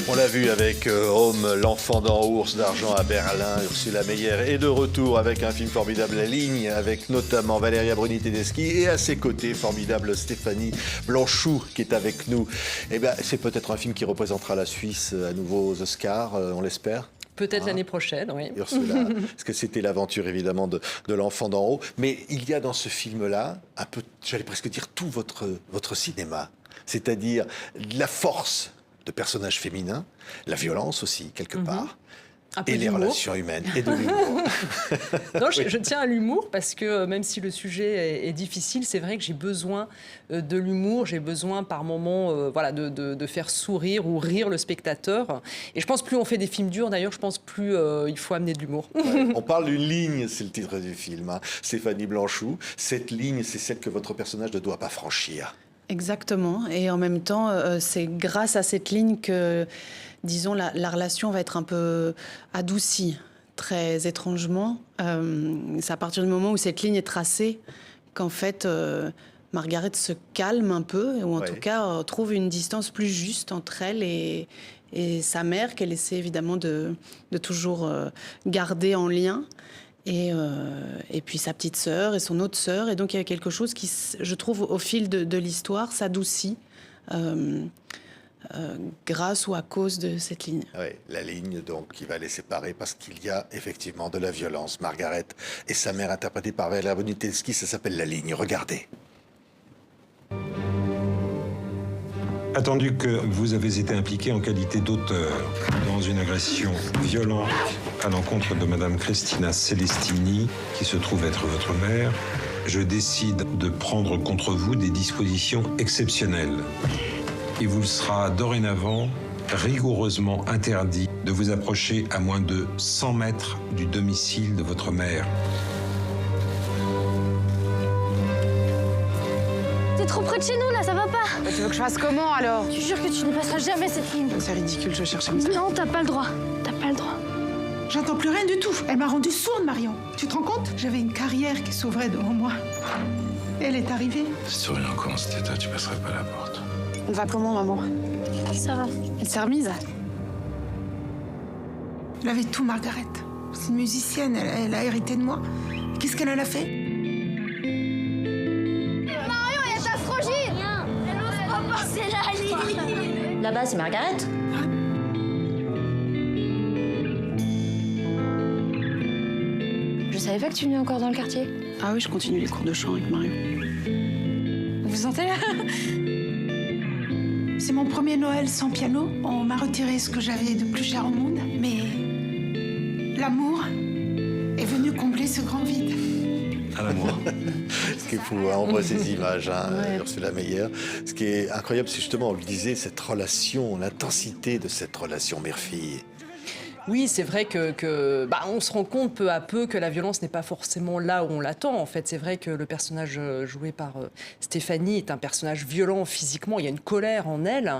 On l'a vu avec Home, l'enfant dans Ours d'argent à Berlin. Ursula Meyer est de retour avec un film formidable, La Ligne, avec notamment Valeria Bruni-Tedeschi et à ses côtés, formidable Stéphanie Blanchou qui est avec nous. Eh bien, c'est peut-être un film qui représentera la Suisse à nouveau aux Oscars, on l'espère. Peut-être l'année prochaine, oui. Ursula, parce que c'était l'aventure évidemment de l'enfant d'en haut. Mais il y a dans ce film-là un peu, j'allais presque dire, tout votre cinéma. C'est-à-dire la force de personnages féminins, la violence aussi, quelque part, et les relations humaines, et de l'humour. Non, je tiens à l'humour parce que même si le sujet est difficile, c'est vrai que j'ai besoin de l'humour, j'ai besoin par moments voilà, de faire sourire ou rire le spectateur. Et je pense plus on fait des films durs, d'ailleurs, je pense plus il faut amener de l'humour. Ouais, on parle d'une ligne, c'est le titre du film, hein. Stéphanie Blanchou. Cette ligne, c'est celle que votre personnage ne doit pas franchir. Exactement. Et en même temps, c'est grâce à cette ligne que, disons, la relation va être un peu adoucie, très étrangement. C'est à partir du moment où cette ligne est tracée qu'en fait, Margaret se calme un peu, ou en tout cas trouve une distance plus juste entre elle et sa mère, qu'elle essaie évidemment de toujours garder en lien. Et puis sa petite sœur et son autre sœur. Et donc il y a quelque chose qui, je trouve, au fil de l'histoire, s'adoucit grâce ou à cause de cette ligne. Oui, la ligne donc qui va les séparer parce qu'il y a effectivement de la violence. Margaret et sa mère, interprétée par Valeria Bruni-Tedeschi, ça s'appelle La Ligne. Regardez. Attendu que vous avez été impliqué en qualité d'auteur dans une agression violente à l'encontre de Madame Cristina Celestini, qui se trouve être votre mère, je décide de prendre contre vous des dispositions exceptionnelles. Il vous sera dorénavant rigoureusement interdit de vous approcher à moins de 100 mètres du domicile de votre mère. T'es trop près de chez nous, là, ça va pas. Bah, tu veux que je fasse comment, alors? Tu jures que tu ne passeras jamais cette ligne. C'est ridicule, je cherche comme ça. Non, t'as pas le droit. T'as pas le droit. J'entends plus rien du tout. Elle m'a rendue sourde, Marion. Tu te rends compte? J'avais une carrière qui s'ouvrait devant moi. Elle est arrivée. Si tu reviens encore en cet état, tu passerais pas la porte. On va comment, maman? Ça va. Elle s'est remise? Elle avait tout, Margaret. C'est une musicienne, elle a hérité de moi. Qu'est-ce qu'elle en a fait? Marion, il y a ta frangine. Elle ose pas passer la ligne. Là-bas, c'est Margaret. Je savais pas que tu venais encore dans le quartier. Ah oui, je continue les cours de chant avec Mario. Vous sentez là? C'est mon premier Noël sans piano. On m'a retiré ce que j'avais de plus cher au monde. Mais l'amour est venu combler ce grand vide. À l'amour. Ce qui est fou, hein, on voit ces images, hein, Ursula Meyer. Ce qui est incroyable, c'est justement, on le disait, cette relation, l'intensité de cette relation mère-fille. Oui, c'est vrai que on se rend compte peu à peu que la violence n'est pas forcément là où on l'attend. En fait, c'est vrai que le personnage joué par Stéphanie est un personnage violent physiquement. Il y a une colère en elle,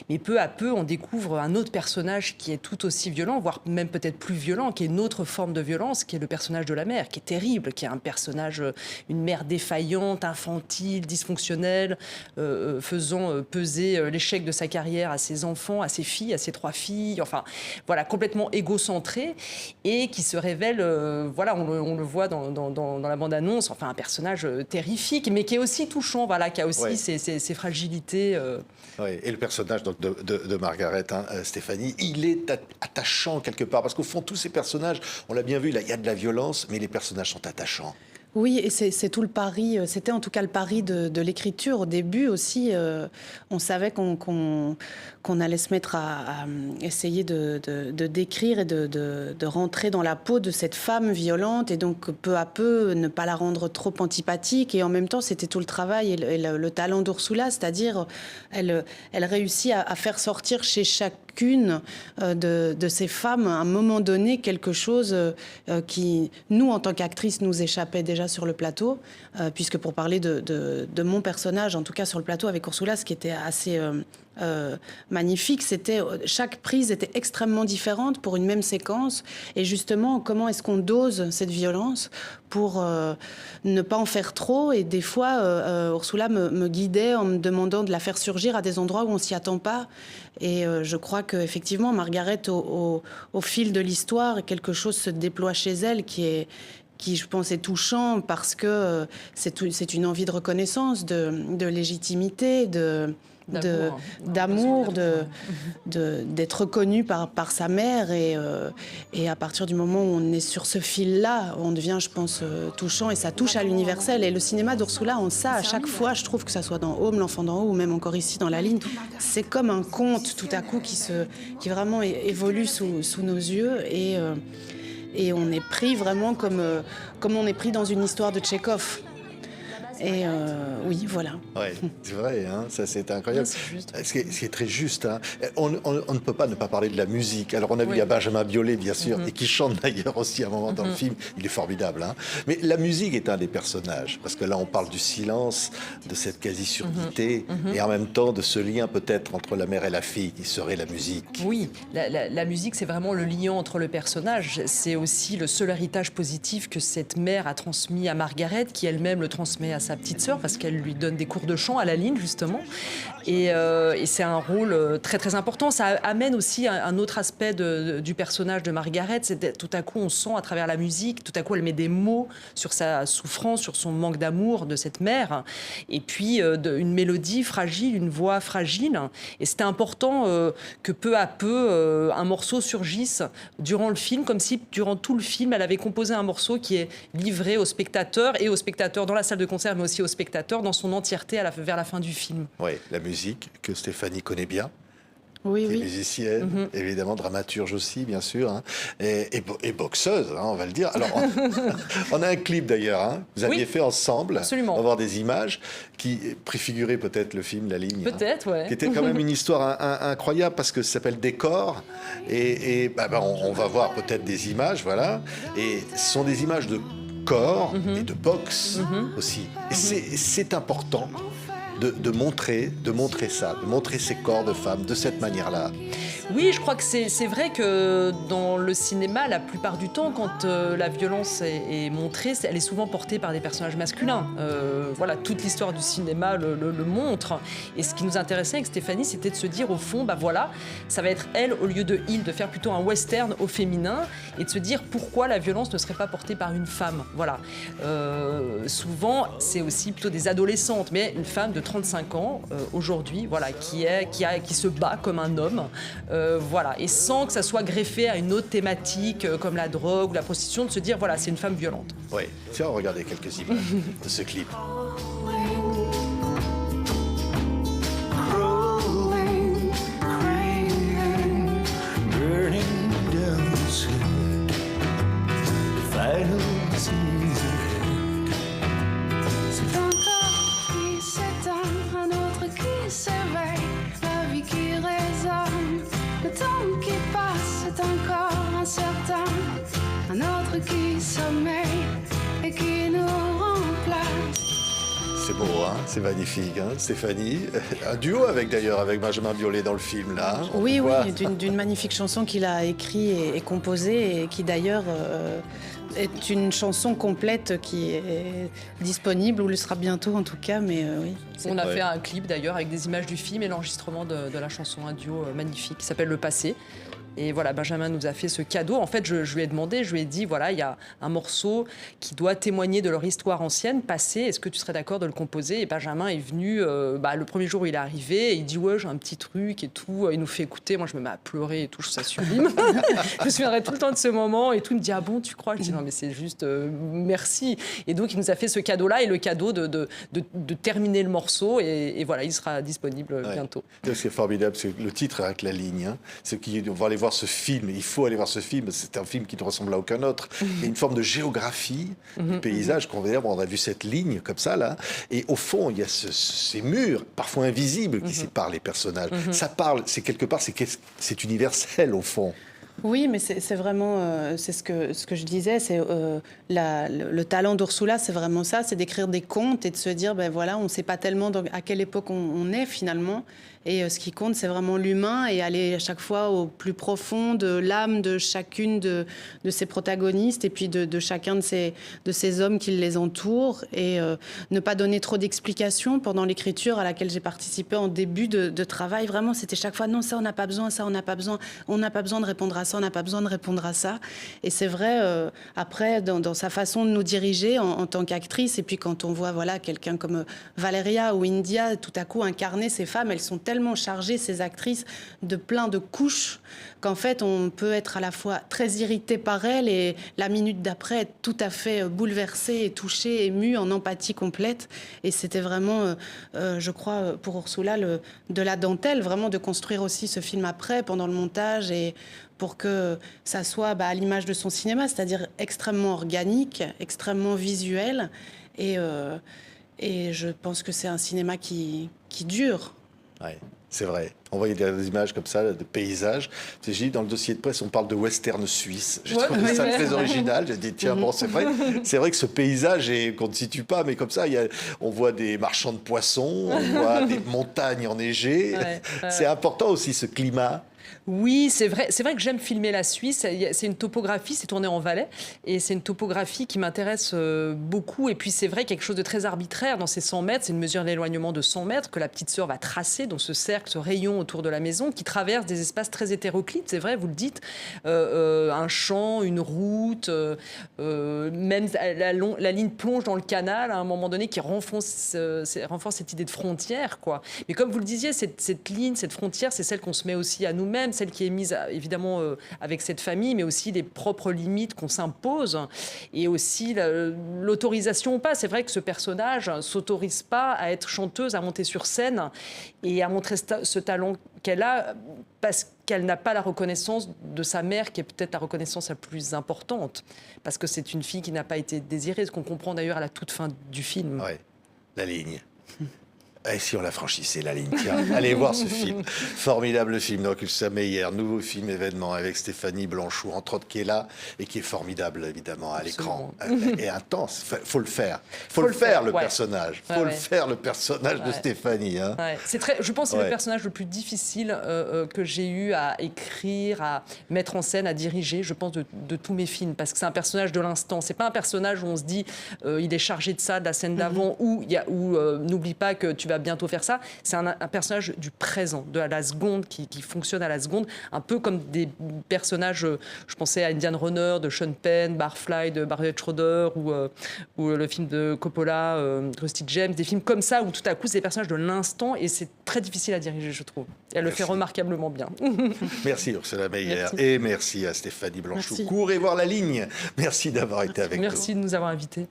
mais peu à peu, on découvre un autre personnage qui est tout aussi violent, voire même peut-être plus violent, qui est une autre forme de violence, qui est le personnage de la mère, qui est terrible, qui est un personnage, une mère défaillante, infantile, dysfonctionnelle, faisant peser l'échec de sa carrière à ses enfants, à ses filles, à ses 3 filles. Enfin, voilà, complètement égocentré et qui se révèle, voilà, on le voit dans la bande-annonce, enfin un personnage terrifique, mais qui est aussi touchant, voilà, qui a aussi ses fragilités. Oui, et le personnage donc, de Margaret, hein, Stéphanie, il est attachant quelque part, parce qu'au fond, tous ces personnages, on l'a bien vu, là, il y a de la violence, mais les personnages sont attachants. Oui, et c'est tout le pari, c'était en tout cas le pari de l'écriture. Au début aussi, on savait qu'on allait se mettre à essayer de décrire et de rentrer dans la peau de cette femme violente et donc peu à peu ne pas la rendre trop antipathique. Et en même temps, c'était tout le travail et le talent d'Ursula, c'est-à-dire elle réussit à faire sortir chez chacune de ces femmes à un moment donné quelque chose qui, nous, en tant qu'actrices, nous échappait déjà sur le plateau, puisque pour parler de mon personnage, en tout cas sur le plateau avec Ursula, ce qui était assez magnifique, c'était chaque prise était extrêmement différente pour une même séquence, et justement comment est-ce qu'on dose cette violence pour ne pas en faire trop. Et des fois Ursula me guidait en me demandant de la faire surgir à des endroits où on s'y attend pas, et je crois qu'effectivement, Margaret, au fil de l'histoire, quelque chose se déploie chez elle qui, je pense, est touchant parce que c'est une envie de reconnaissance, de légitimité, d'amour, d'être reconnue par sa mère. Et à partir du moment où on est sur ce fil-là, on devient, je pense, touchant et ça touche à l'universel. Et le cinéma d'Ursula, on sait à chaque fois, je trouve que ça soit dans Home, L'Enfant d'en haut, ou même encore ici dans La Ligne, c'est comme un conte tout à coup qui vraiment évolue sous nos yeux. Et on est pris vraiment comme on est pris dans une histoire de Tchekhov. Et oui, voilà. Ouais, c'est vrai, hein, ça c'est incroyable. C'est juste. Ce qui est très juste. Hein. On ne peut pas ne pas parler de la musique. Alors on a vu, il y a Benjamin Biolay, bien sûr, et qui chante d'ailleurs aussi à un moment dans le film. Il est formidable. Hein. Mais la musique est un des personnages, parce que là on parle du silence, de cette quasi-surdité, et en même temps de ce lien peut-être entre la mère et la fille, qui serait la musique. Oui, la musique, c'est vraiment le lien entre le personnage. C'est aussi le seul héritage positif que cette mère a transmis à Margaret, qui elle-même le transmet à sa petite sœur, parce qu'elle lui donne des cours de chant à La Ligne, justement. Et c'est un rôle très, très important. Ça amène aussi un autre aspect du personnage de Margaret. C'est tout à coup, on sent à travers la musique, tout à coup, elle met des mots sur sa souffrance, sur son manque d'amour de cette mère. Et puis, une mélodie fragile, une voix fragile. Et c'était important que peu à peu, un morceau surgisse durant le film, comme si, durant tout le film, elle avait composé un morceau qui est livré aux spectateurs dans la salle de concert, mais aussi aux spectateurs dans son entièreté vers la fin du film. Oui, la musique que Stéphanie connaît bien. Oui, oui. Musicienne, évidemment, dramaturge aussi, bien sûr, hein, et boxeuse, hein, on va le dire. Alors, on a un clip d'ailleurs, hein, vous aviez fait ensemble. Absolument. On va voir des images qui préfiguraient peut-être le film La Ligne. Peut-être, ouais. Qui était quand même une histoire incroyable parce que ça s'appelle Décor. On va voir peut-être des images, voilà. Et ce sont des images de corps et de boxe aussi. Et c'est important de montrer ça, de montrer ces corps de femmes de cette manière-là. Oui, je crois que c'est vrai que dans le cinéma, la plupart du temps, quand la violence est montrée, elle est souvent portée par des personnages masculins. Voilà, toute l'histoire du cinéma le montre. Et ce qui nous intéressait avec Stéphanie, c'était de se dire, au fond, voilà, ça va être elle, au lieu de il, de faire plutôt un western au féminin, et de se dire pourquoi la violence ne serait pas portée par une femme. Voilà. Souvent, c'est aussi plutôt des adolescentes, mais une femme de 35 ans, aujourd'hui, voilà, qui se bat comme un homme. Voilà, et sans que ça soit greffé à une autre thématique comme la drogue ou la prostitution, de se dire voilà, c'est une femme violente. Oui, tiens, regardez quelques images de ce clip. C'est un corps qui s'éteint, un autre qui s'éveille, la vie qui résonne, le temps qui passe est encore incertain, un autre qui sommeille et qui nous remplace. C'est beau, hein, c'est magnifique, hein, Stéphanie. Un duo avec Benjamin Biolay dans le film, là. Hein, oui, d'une magnifique chanson qu'il a écrite et composée, et qui d'ailleurs est une chanson complète qui est disponible, ou le sera bientôt en tout cas, mais oui. On a fait un clip d'ailleurs avec des images du film et l'enregistrement de la chanson, un duo magnifique qui s'appelle Le Passé. Et voilà, Benjamin nous a fait ce cadeau. En fait, je lui ai demandé, je lui ai dit, voilà, il y a un morceau qui doit témoigner de leur histoire ancienne, passée. Est-ce que tu serais d'accord de le composer? Et Benjamin est venu, le premier jour où il est arrivé, et il dit, ouais, j'ai un petit truc et tout. Il nous fait écouter. Moi, je me mets à pleurer et tout, je trouve ça sublime. Je me souviendrai tout le temps de ce moment et tout. Il me dit, ah bon, tu crois? Je dis, non, mais c'est juste merci. Et donc, il nous a fait ce cadeau-là et le cadeau de terminer le morceau. Et voilà, il sera disponible bientôt. Ce qui est formidable, c'est le titre avec La Ligne. Hein, c'est qu'on va aller voir ce film, il faut aller voir ce film, c'est un film qui ne ressemble à aucun autre. Il y a une forme de géographie du paysage qu'on va dire, on a vu cette ligne comme ça là, et au fond il y a ces murs, parfois invisibles, qui séparent les personnages. Ça parle, c'est quelque part, c'est universel au fond. Oui, mais c'est vraiment, c'est ce que je disais, c'est le talent d'Ursula, c'est vraiment ça, c'est d'écrire des contes et de se dire, ben voilà, on ne sait pas tellement à quelle époque on est finalement. Et ce qui compte, c'est vraiment l'humain et aller à chaque fois au plus profond de l'âme de chacune de ces protagonistes et puis de chacun de ces hommes qui les entourent et ne pas donner trop d'explications pendant l'écriture à laquelle j'ai participé en début de travail. Vraiment, c'était chaque fois, non, ça, on n'a pas besoin, ça, on n'a pas besoin, on n'a pas besoin de répondre à ça, on n'a pas besoin de répondre à ça. Et c'est vrai, après, dans sa façon de nous diriger en tant qu'actrice, et puis quand on voit voilà, quelqu'un comme Valeria ou India, tout à coup incarner ces femmes, elles sont tellement chargées, ces actrices, de plein de couches, qu'en fait, on peut être à la fois très irrité par elles et la minute d'après être tout à fait bouleversé et touché, ému, en empathie complète. Et c'était vraiment, je crois, pour Ursula, de la dentelle, vraiment de construire aussi ce film après, pendant le montage, et pour que ça soit à l'image de son cinéma, c'est-à-dire extrêmement organique, extrêmement visuel. Et je pense que c'est un cinéma qui dure. Ouais, c'est vrai. On voyait des images comme ça, de paysages. J'ai dit, dans le dossier de presse, on parle de western suisse. J'ai trouvé ça très original. J'ai dit, tiens, bon, c'est vrai que ce paysage, qu'on ne situe pas, mais comme ça, on voit des marchands de poissons, on voit des montagnes enneigées. C'est important aussi, ce climat. Oui, c'est vrai que j'aime filmer la Suisse. C'est une topographie, c'est tourné en Valais, et c'est une topographie qui m'intéresse beaucoup. Et puis c'est vrai quelque chose de très arbitraire dans ces 100 mètres. C'est une mesure d'éloignement de 100 mètres que la petite sœur va tracer dans ce cercle, ce rayon autour de la maison, qui traverse des espaces très hétéroclites. C'est vrai, vous le dites, un champ, une route, même la ligne plonge dans le canal à un moment donné, qui renforce cette idée de frontière, quoi. Mais comme vous le disiez, cette ligne, cette frontière, c'est celle qu'on se met aussi à nous-mêmes, celle qui est mise évidemment avec cette famille, mais aussi les propres limites qu'on s'impose, et aussi l'autorisation ou pas. C'est vrai que ce personnage ne s'autorise pas à être chanteuse, à monter sur scène et à montrer ce talent qu'elle a, parce qu'elle n'a pas la reconnaissance de sa mère, qui est peut-être la reconnaissance la plus importante, parce que c'est une fille qui n'a pas été désirée, ce qu'on comprend d'ailleurs à la toute fin du film. Ouais, la ligne. Et si on la franchissait, la ligne, tiens, allez voir ce film. Formidable film d'Ursula Meyer, nouveau film événement avec Stéphanie Blanchou, entre autres, qui est là et qui est formidable, évidemment, à l'écran. Et intense. Faut le faire. Faut le faire, le personnage. Faut le faire, le personnage de Stéphanie. Hein. Ouais. Je pense que c'est le personnage le plus difficile que j'ai eu à écrire, à mettre en scène, à diriger, je pense, de tous mes films. Parce que c'est un personnage de l'instant. C'est pas un personnage où on se dit il est chargé de ça, de la scène d'avant, ou n'oublie pas que tu vas bientôt faire ça. C'est un personnage du présent, de la seconde, qui fonctionne à la seconde, un peu comme des personnages, je pensais à Indian Runner de Sean Penn, Barfly de Barry Schroeder, ou le film de Coppola, Rusty James, des films comme ça où tout à coup c'est des personnages de l'instant, et c'est très difficile à diriger, je trouve. Elle le fait remarquablement bien. Merci Ursula Meyer, et merci à Stéphanie Blanchou. Courez voir la ligne. Merci d'avoir été avec nous. Merci de nous avoir invités.